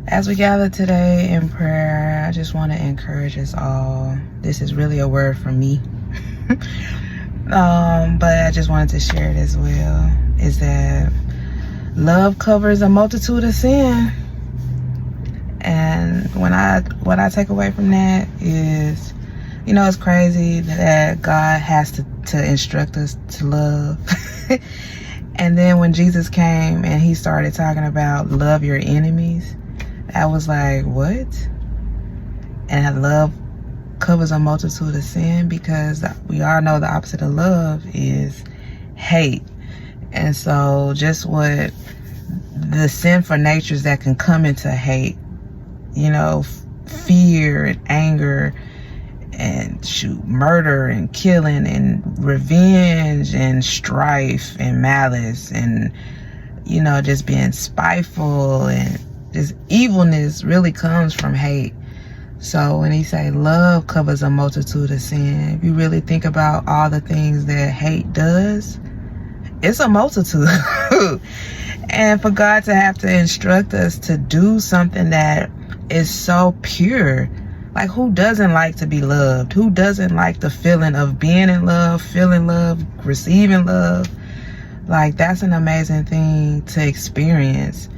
As we gather today in prayer, I just want to encourage us all. This is really a word for me. But I just wanted to share it as well. Is that love covers a multitude of sin. And what I take away from that is, it's crazy that God has to instruct us to love. And then when Jesus came and he started talking about love your enemies, I was like, what? And love covers a multitude of sin, because we all know the opposite of love is hate. And so just what the sinful natures that can come into hate, fear and anger and murder and killing and revenge and strife and malice and, just being spiteful and just evilness really comes from hate. So when he say love covers a multitude of sin, if you really think about all the things that hate does, it's a multitude. And for God to have to instruct us to do something that is so pure, like who doesn't like to be loved? Who doesn't like the feeling of being in love, feeling love, receiving love? Like, that's an amazing thing to experience.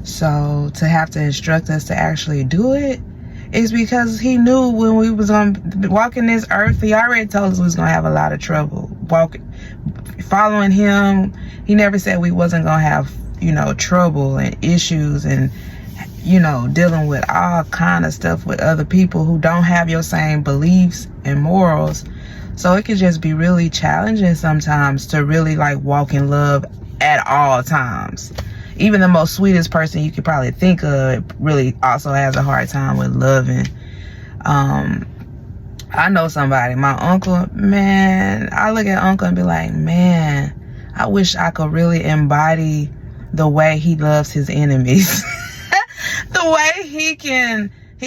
So to have to instruct us to actually do it is because he knew when we was on walking this earth, he already told us we was gonna have a lot of trouble following him. He never said we wasn't gonna have trouble and issues and dealing with all kind of stuff with other people who don't have your same beliefs and morals. So it can just be really challenging sometimes to really walk in love at all times. Even the most sweetest person you could probably think of really also has a hard time with loving. I know somebody, my uncle, man, I look at uncle and be like, man, I wish I could really embody the way he loves his enemies. The way he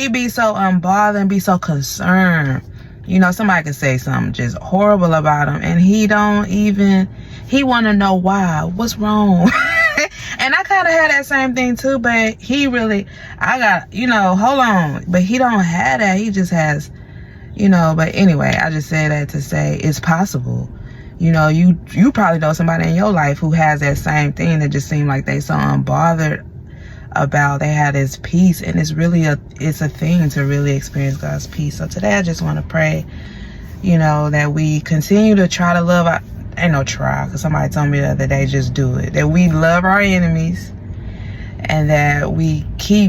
be so unbothered and be so concerned. Somebody could say something just horrible about him and he want to know why, what's wrong. And I kind of had that same thing too, but hold on. But he don't have that. He just has, but anyway, I just said that to say it's possible. You probably know somebody in your life who has that same thing that just seemed like they so unbothered about, they had this peace, and it's a thing to really experience God's peace. So today I just want to pray, that we continue to try to love. Ain't no try, because somebody told me the other day, just do it. That we love our enemies and that we keep